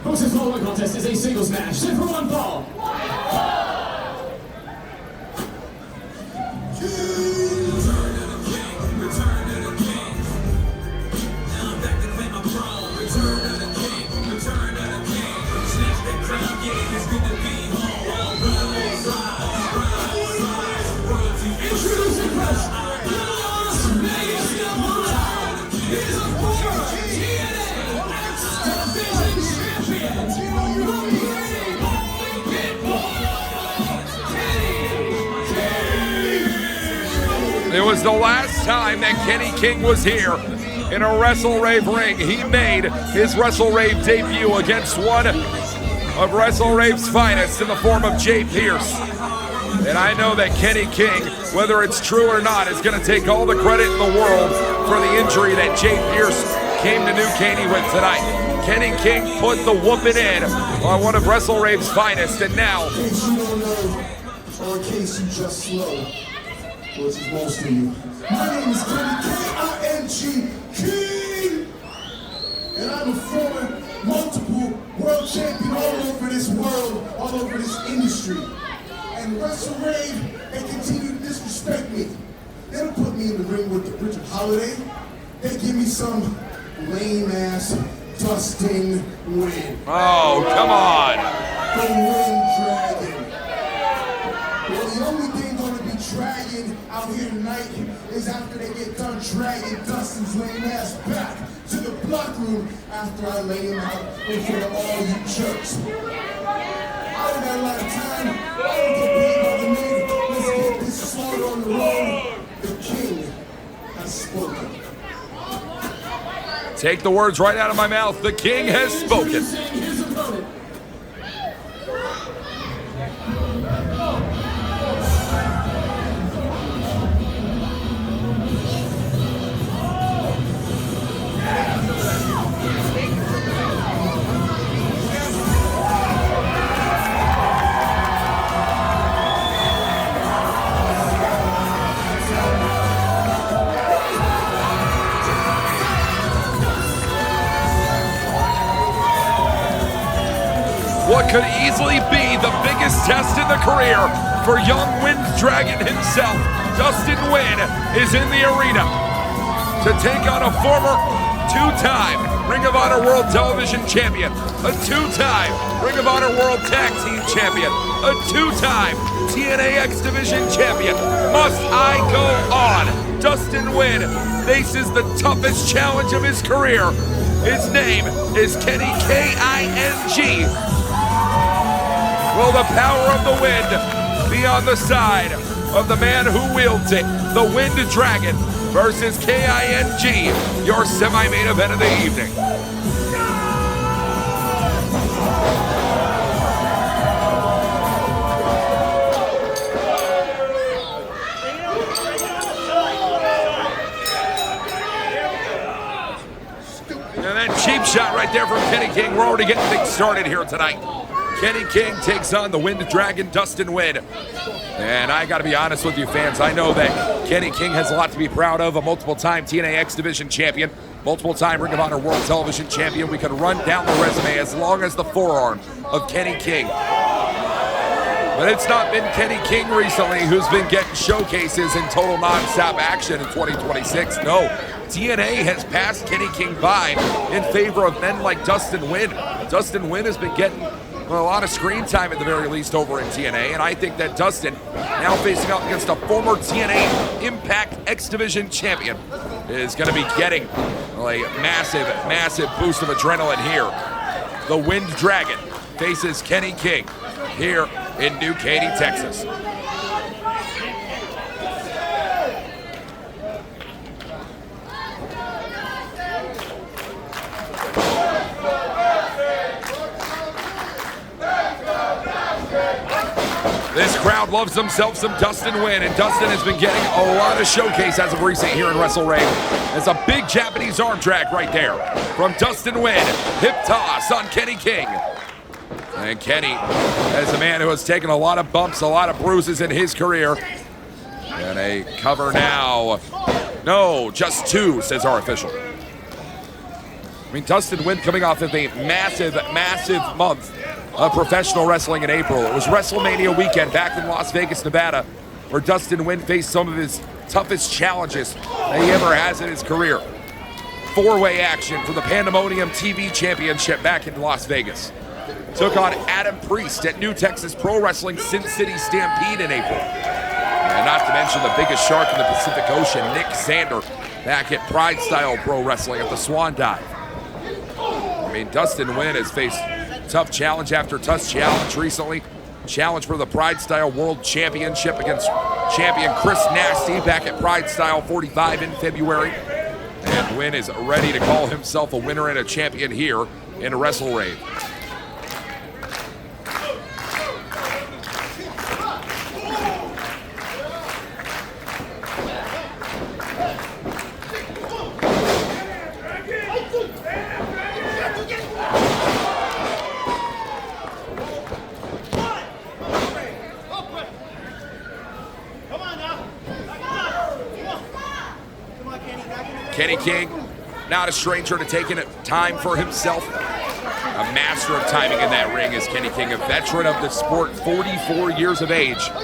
Hostess following contest is a singles match, set for one fall. It was the last time that Kenny King was here in a WrestleRave ring. He made his WrestleRave debut against one of WrestleRave's finest in the form of Jay Pierce. And I know that Kenny King, whether it's true or not, is going to take all the credit in the world for the injury that Jay Pierce came to New Caney with tonight. Kenny King put the whooping in on one of WrestleRave's finest, and now... In case you don't know, or in case you just slow, which is most of you. My name is Kenny, K-I-N-G, King! And I'm a former multiple world champion all over this world, all over this industry. And WrestleRave, they continue to disrespect me. They don't put me in the ring with the Richard Holiday. They give me some lame-ass Dustin Nguyen. Oh, come on! The Wind Dragon. Well, the only thing gonna be dragging out here tonight is after they get done dragging Dustin's lame ass back to the block room after I lay him out in front of all you jerks. I don't got a lot of time. I don't get paid by the minute. Let's get this sword on the road. The king has spoken. Take the words right out of my mouth. The king has spoken. What could easily be the biggest test in the career for young Wind Dragon himself, Dustin Nguyen, is in the arena to take on a former two-time Ring of Honor World Television Champion, a two-time Ring of Honor World Tag Team Champion, a two-time TNA X Division Champion. Must I go on? Dustin Nguyen faces the toughest challenge of his career. His name is Kenny, K-I-N-G. Will the power of the wind be on the side of the man who wields it? The Wind Dragon versus K-I-N-G, your semi-main event of the evening. And that cheap shot right there from Kenny King. We're already getting things started here tonight. Kenny King takes on the Wind Dragon, Dustin Nguyen. And I gotta be honest with you fans, I know that Kenny King has a lot to be proud of, a multiple-time TNA X Division champion, multiple-time Ring of Honor World Television champion. We could run down the resume as long as the forearm of Kenny King. But it's not been Kenny King recently who's been getting showcases in total non-stop action in 2026. No, TNA has passed Kenny King by in favor of men like Dustin Nguyen. Dustin Nguyen has been getting a lot of screen time at the very least over in TNA, and I think that Dustin, now facing up against a former TNA Impact X Division champion, is going to be getting a massive, massive boost of adrenaline here. The Wind Dragon faces Kenny King here in New Caney, Texas. This crowd loves themselves some Dustin Nguyen, and Dustin has been getting a lot of showcase as of recent here in WrestleRave. There's a big Japanese arm drag right there from Dustin Nguyen. Hip toss on Kenny King. And Kenny, as a man who has taken a lot of bumps, a lot of bruises in his career. And a cover now. No, just two, says our official. I mean, Dustin Nguyen coming off of a massive, massive month of professional wrestling in April. It was WrestleMania weekend back in Las Vegas, Nevada, where Dustin Nguyen faced some of his toughest challenges that he ever has in his career. Four-way action for the Pandemonium TV Championship back in Las Vegas. Took on Adam Priest at New Texas Pro Wrestling Sin City Stampede in April. And not to mention the biggest shark in the Pacific Ocean, Nick Zander, back at Pride Style Pro Wrestling at the Swan Dive. I mean, Dustin Nguyen has faced tough challenge after tough challenge recently. Challenge for the Pride Style World Championship against champion Chris Nasty back at Pride Style 45 in February. And Nguyen is ready to call himself a winner and a champion here in WrestleRave. Kenny King, not a stranger to taking time for himself. A master of timing in that ring is Kenny King, a veteran of the sport, 44 years of age. A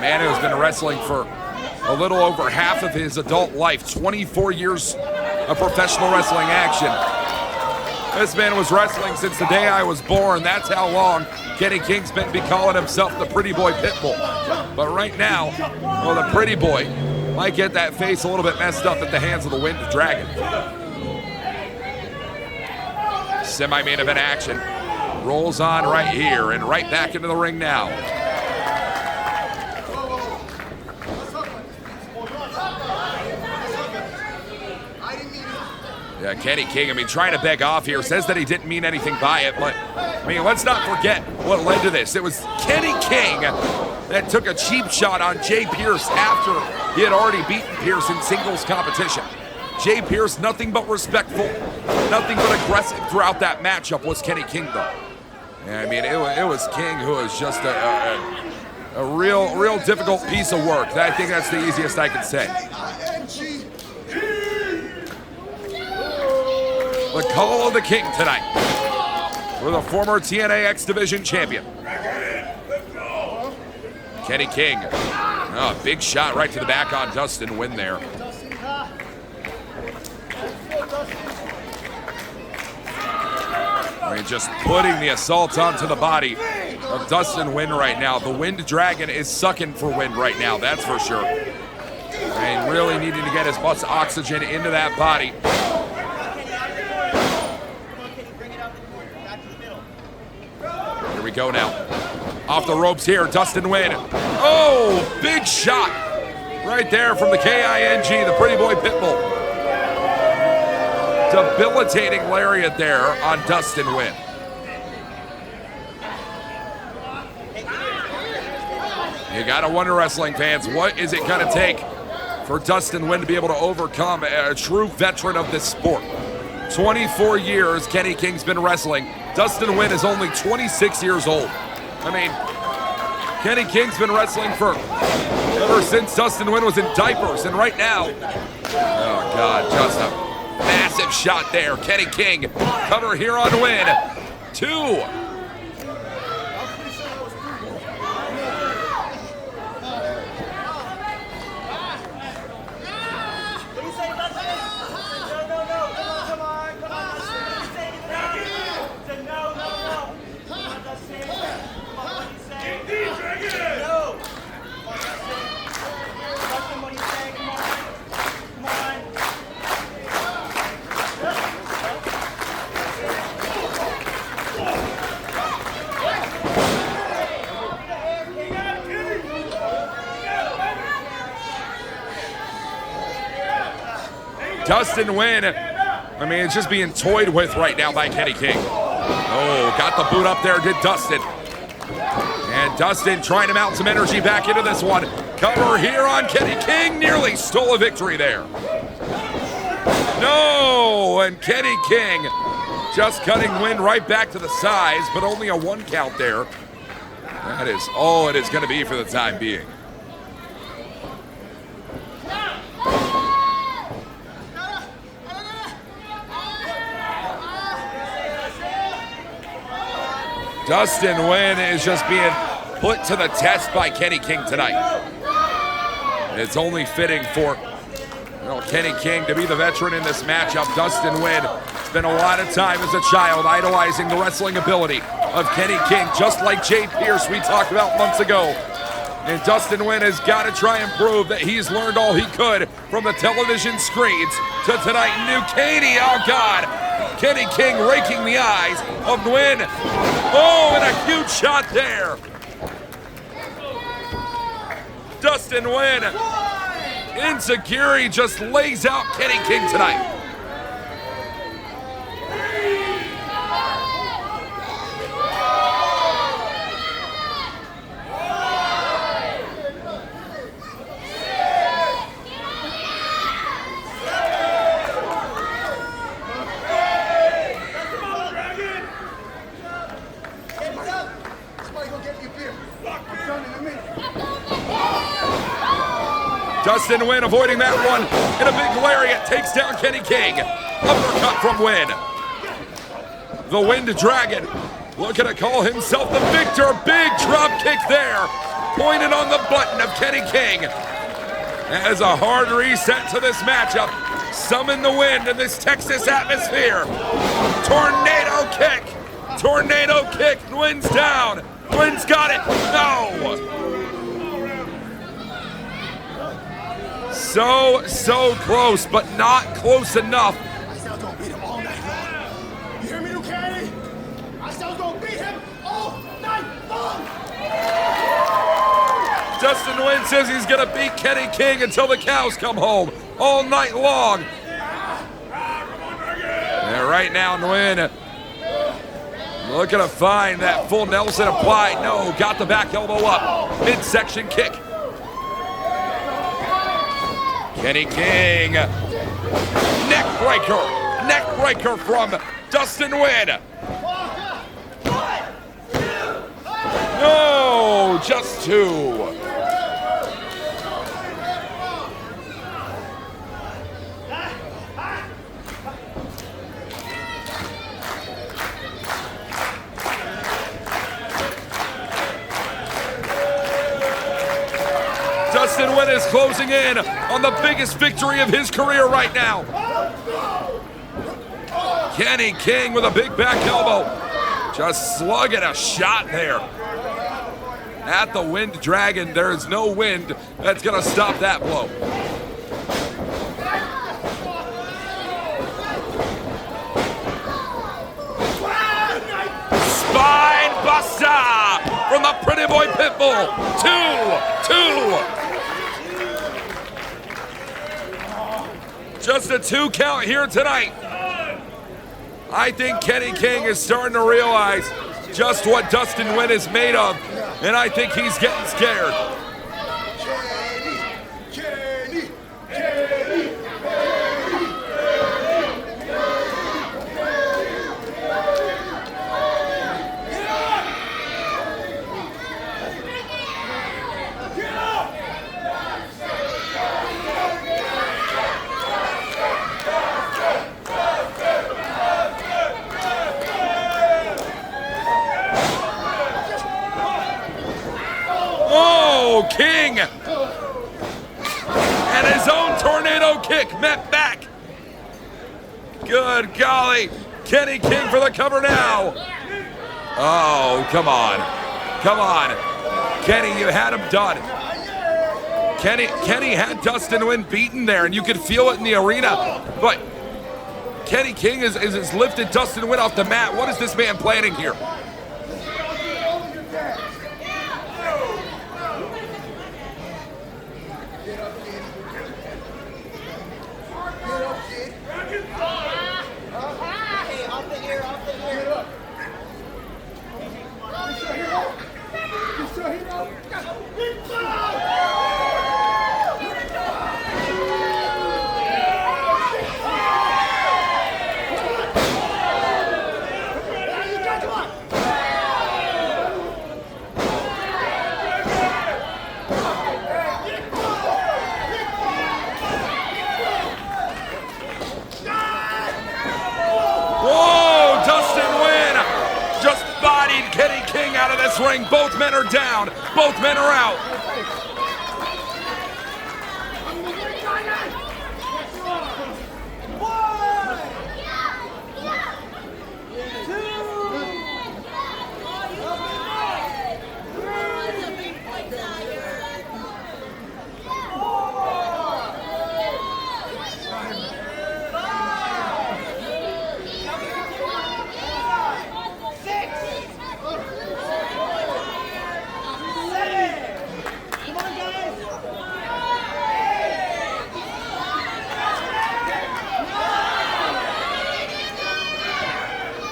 man who has been wrestling for a little over half of his adult life, 24 years of professional wrestling action. This man was wrestling since the day I was born. That's how long Kenny King's been calling himself the Pretty Boy Pitbull. But right now, well, the Pretty Boy might get that face a little bit messed up at the hands of the Winged Dragon. Semi-main event action rolls on right here and right back into the ring now. Yeah, Kenny King, I mean, trying to beg off here, says that he didn't mean anything by it, but, I mean, let's not forget what led to this. It was Kenny King that took a cheap shot on Jay Pierce after he had already beaten Pierce in singles competition. Jay Pierce, nothing but respectful, nothing but aggressive throughout that matchup was Kenny King, though. Yeah, I mean, it was King who was just a real difficult piece of work. I think that's the easiest I can say. The call of the King tonight for the former TNA X Division champion. Kenny King, oh, big shot right to the back on Dustin Nguyen there. I mean, just putting the assault onto the body of Dustin Nguyen right now. The Wind Dragon is sucking for wind right now, that's for sure. And really needing to get as much oxygen into that body. Here we go now. Off the ropes here, Dustin Nguyen. Oh, big shot right there from the KING, the Pretty Boy Pitbull. Debilitating lariat there on Dustin Nguyen. You gotta wonder, wrestling fans, what is it gonna take for Dustin Nguyen to be able to overcome a true veteran of this sport? 24 years Kenny King's been wrestling. Dustin Nguyen is only 26 years old. I mean, Kenny King's been wrestling for ever since Dustin Nguyen was in diapers, and right now, oh God, just a massive shot there. Kenny King, cover here on Nguyen. 2. Dustin Nguyen, I mean, it's just being toyed with right now by Kenny King. Oh, got the boot up there, did Dustin. And Dustin trying to mount some energy back into this one. Cover here on Kenny King, nearly stole a victory there. No, and Kenny King just cutting Nguyen right back to the size, but only a 1 count there. That is all it is going to be for the time being. Dustin Nguyen is just being put to the test by Kenny King tonight. It's only fitting for Kenny King to be the veteran in this matchup. Dustin Nguyen spent a lot of time as a child idolizing the wrestling ability of Kenny King, just like Jay Pierce we talked about months ago. And Dustin Nguyen has got to try and prove that he's learned all he could from the television screens to tonight. New Caney, oh God. Kenny King raking the eyes of Nguyen. Oh, and a huge shot there. Dustin Nguyen, insecure, just lays out Kenny King tonight. Dustin Nguyen avoiding that one in a big lariat, takes down Kenny King. Uppercut from Nguyen. The Wind Dragon looking to call himself the victor. Big drop kick there, pointed on the button of Kenny King. As a hard reset to this matchup, summon the wind in this Texas atmosphere. Tornado kick, Nguyen's down. Nguyen's got it, no. So close, but not close enough. I said I was gonna beat him all night long. You hear me, Caney? I said I was gonna beat him all night long. Dustin Nguyen says he's gonna beat Kenny King until the cows come home, all night long. And right now, Nguyen looking to find that full Nelson applied. No, got the back elbow up, midsection kick. Kenny King, neck breaker from Dustin Nguyen. No, just two. Dustin Nguyen is closing in on the biggest victory of his career right now. Kenny King with a big back elbow. Just slugging a shot there. At the Wind Dragon, there is no wind that's gonna stop that blow. Spine buster from the Pretty Boy Pitbull. Two. Just a 2 count here tonight. I think Kenny King is starting to realize just what Dustin Nguyen is made of, and I think he's getting scared. King and his own tornado kick met back. Good golly, Kenny King for the cover now. Oh, come on. Kenny, you had him done. Kenny had Dustin Nguyen beaten there, and you could feel it in the arena, but Kenny King has lifted Dustin Nguyen off the mat. What is this man planning here? Whoa, Dustin Nguyen this ring. Both men are down. Both men are out.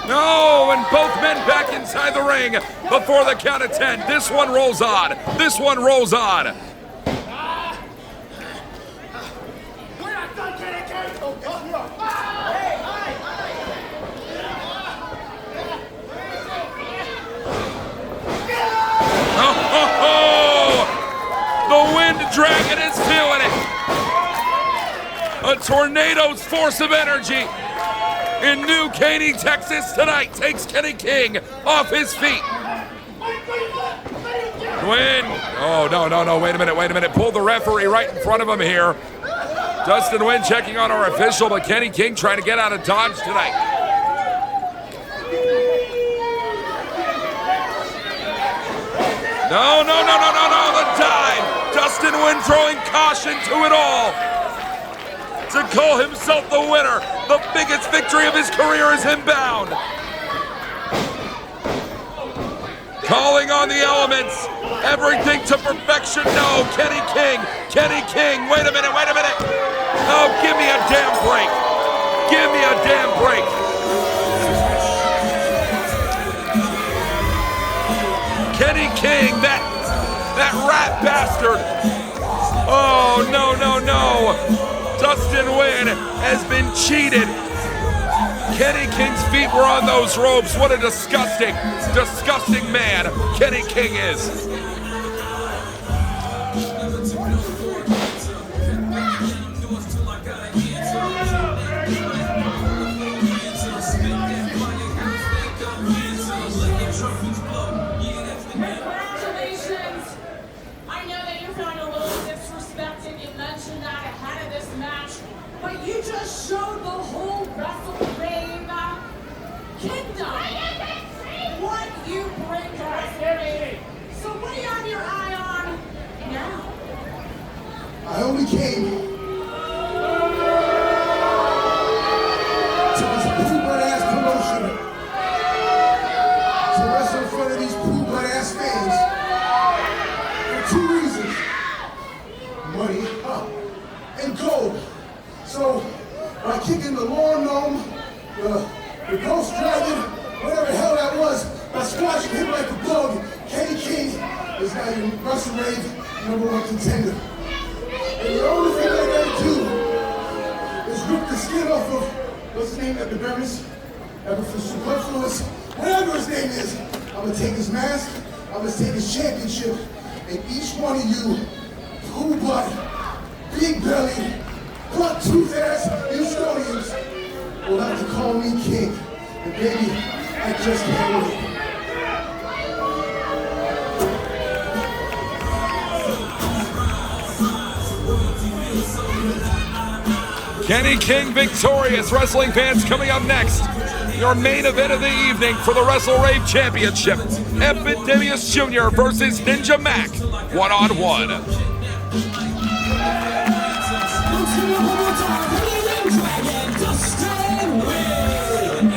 No, and both men back inside the ring before the count of 10. This one rolls on. This one rolls on. Oh, the Wind Dragon is feeling it. A tornado's force of energy in New Caney, Texas tonight takes Kenny King off his feet. Nguyen. Oh, no, wait a minute. Pulled the referee right in front of him here. Dustin Nguyen checking on our official, but Kenny King trying to get out of Dodge tonight. No, the dive. Dustin Nguyen throwing caution to it all. To call himself the winner. The biggest victory of his career is inbound. Calling on the elements. Everything to perfection. No, Kenny King. Wait a minute. Oh, give me a damn break. Give me a damn break. Kenny King, that rat bastard. Oh, no. Dustin Nguyen has been cheated. Kenny King's feet were on those ropes. What a disgusting man Kenny King is. Congratulations. I know that you're feeling a little disrespected. You mentioned that ahead of this match, but you just showed the whole WrestleRave kingdom what you bring to WrestleRave. So what do you have your eye on now? I only came to this poop-butt-ass promotion to wrestle in front of these poop-butt-ass fans for 2 reasons. Money and gold. So by kicking the Lord Gnome, the Ghost Dragon, whatever the hell that was, by squashing him like a bug, Kenny King is now your WrestleRave #1 contender. And the only thing I gotta do is rip the skin off of, what's his name, Epydemius? Superfluous, whatever his name is. I'm gonna take his mask, I'm gonna take his championship, and each one of you, poo-butt, big belly, buck-tooth ass Houstonians will have to call me king. And baby, I just can't wait. Kenny King victorious. Wrestling fans, coming up next, your main event of the evening for the WrestleRave Championship. Epydemius Jr. versus Ninja Mac, 1-on-1. Dustin Nguyen.